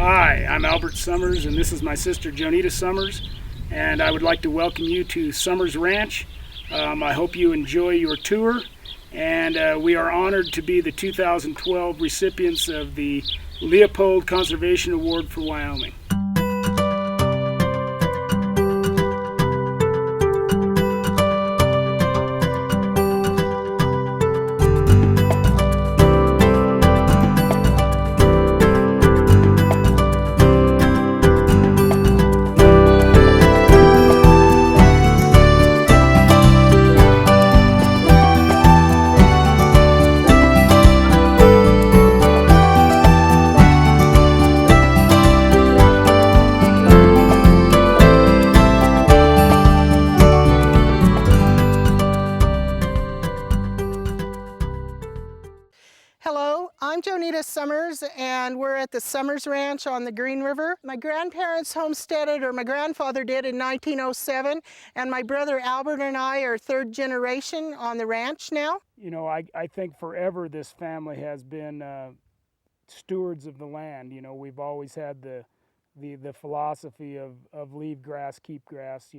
Hi, I'm Albert Sommers, and this is my sister Jonita Sommers, and I would like to welcome you to Sommers Ranch. I hope you enjoy your tour, and we are honored to be the 2012 recipients of the Leopold Conservation Award for Wyoming. Hello, I'm Jonita Sommers, and we're at the Sommers Ranch on the Green River. My grandparents homesteaded, or my grandfather did, in 1907, and my brother Albert and I are third generation on the ranch now. You know, I think forever this family has been stewards of the land. You know, we've always had the philosophy of leave grass, keep grass,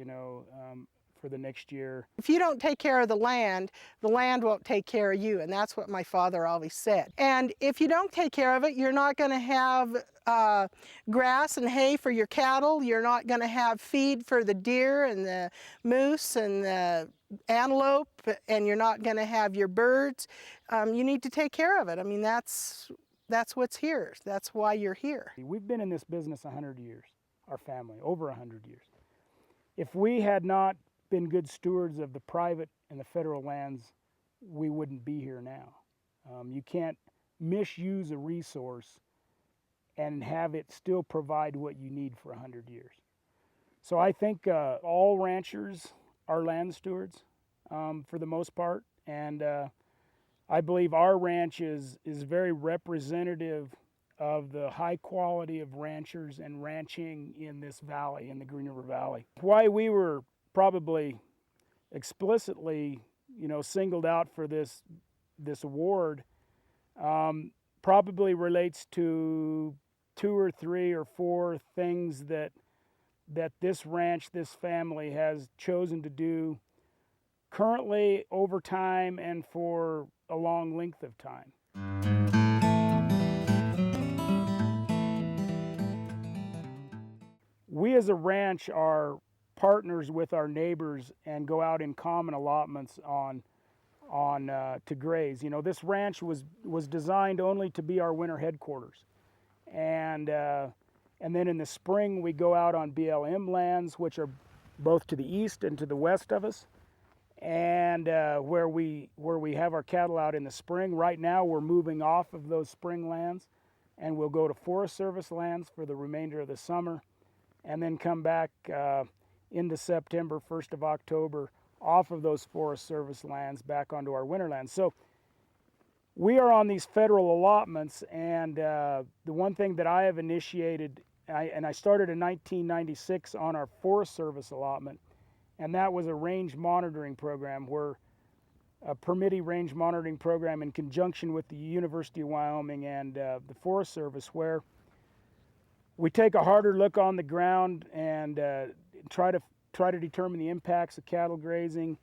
for the next year. If you don't take care of the land won't take care of you, and that's what my father always said. And if you don't take care of it, you're not going to have grass and hay for your cattle. You're not going to have feed for the deer and the moose and the antelope, and you're not going to have your birds. You need to take care of it. I mean, that's what's here. That's why you're here. We've been in this business 100 years, our family, over 100 years. If we had not been good stewards of the private and the federal lands, we wouldn't be here now. You can't misuse a resource and have it still provide what you need for 100 years. So I think all ranchers are land stewards for the most part, and I believe our ranch is very representative of the high quality of ranchers and ranching in this valley, in the Green River Valley. Why we were probably explicitly, singled out for this award probably relates to 2 or 3 or 4 things that this ranch, this family has chosen to do currently, over time, and for a long length of time. We as a ranch are partners with our neighbors and go out in common allotments to graze. You know, this ranch was designed only to be our winter headquarters, and then in the spring we go out on BLM lands, which are both to the east and to the west of us, and where we have our cattle out in the spring. Right now we're moving off of those spring lands, and we'll go to Forest Service lands for the remainder of the summer, and then come back into September, 1st of October, off of those Forest Service lands back onto our winter lands. So we are on these federal allotments, and the one thing that I have initiated, and I started in 1996 on our Forest Service allotment, and that was a range monitoring program, where a permittee range monitoring program in conjunction with the University of Wyoming and the Forest Service, where we take a harder look on the ground and try to determine the impacts of cattle grazing.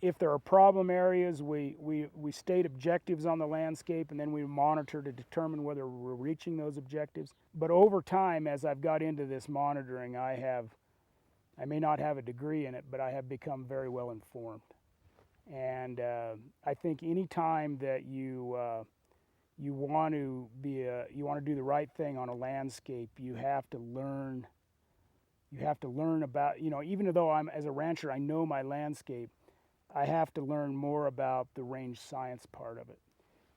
If there are problem areas, we state objectives on the landscape, and then we monitor to determine whether we're reaching those objectives. But over time, as I've got into this monitoring, I may not have a degree in it, but I have become very well informed. And I think any time that you want to do the right thing on a landscape, you have to learn about, even though as a rancher, I know my landscape, I have to learn more about the range science part of it.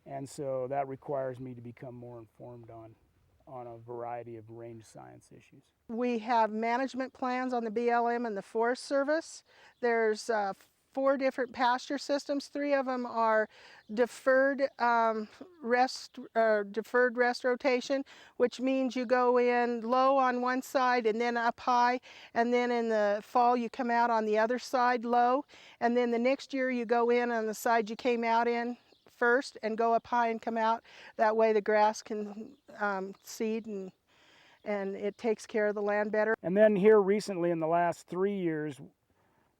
And so that requires me to become more informed on a variety of range science issues. We have management plans on the BLM and the Forest Service. There's 4 different pasture systems. 3 of them are deferred rest rotation, which means you go in low on one side and then up high, and then in the fall you come out on the other side low, and then the next year you go in on the side you came out in first and go up high and come out. That way the grass can seed and and it takes care of the land better. And then here recently in the last 3 years,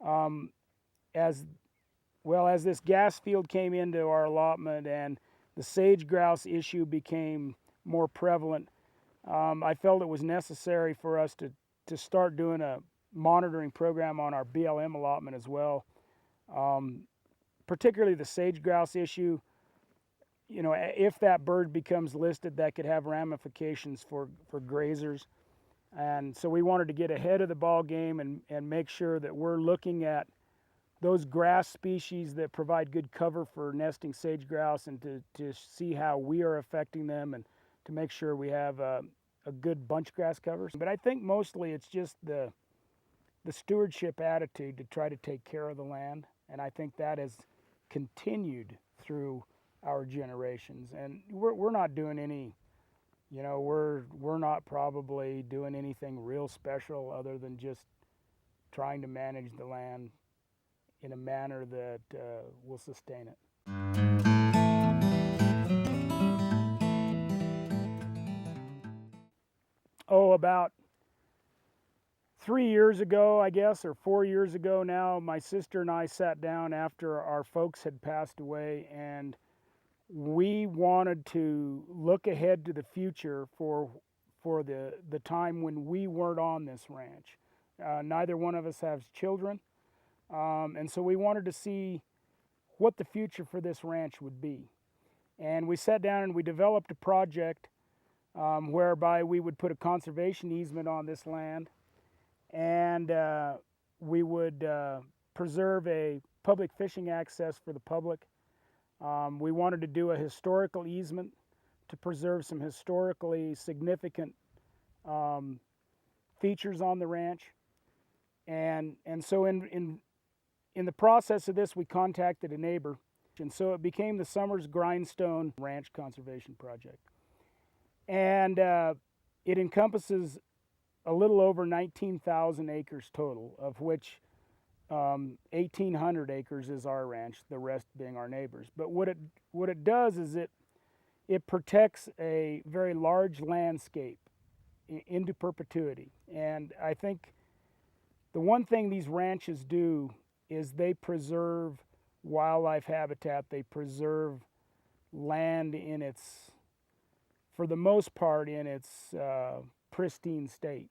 um, as well as this gas field came into our allotment and the sage grouse issue became more prevalent, I felt it was necessary for us to start doing a monitoring program on our BLM allotment as well. Particularly the sage grouse issue, you know, if that bird becomes listed, that could have ramifications for grazers. And so we wanted to get ahead of the ball game and make sure that we're looking at those grass species that provide good cover for nesting sage grouse, and to see how we are affecting them, and to make sure we have a good bunch grass cover. But I think mostly it's just the stewardship attitude to try to take care of the land, and I think that has continued through our generations. And we're not doing any, you know, we're not probably doing anything real special other than just trying to manage the land in a manner that will sustain it. Oh, about 3 years ago, I guess, or 4 years ago now, my sister and I sat down after our folks had passed away, and we wanted to look ahead to the future for the time when we weren't on this ranch. Neither one of us has children, and so we wanted to see what the future for this ranch would be. And we sat down and we developed a project whereby we would put a conservation easement on this land, and we would preserve a public fishing access for the public. We wanted to do a historical easement to preserve some historically significant features on the ranch. And so in the process of this, we contacted a neighbor, and so it became the Sommers Grindstone Ranch Conservation Project. And it encompasses a little over 19,000 acres total, of which 1,800 acres is our ranch, the rest being our neighbors. But what it does is it protects a very large landscape into perpetuity. And I think the one thing these ranches do is they preserve wildlife habitat. They preserve land in its, for the most part, in its pristine state.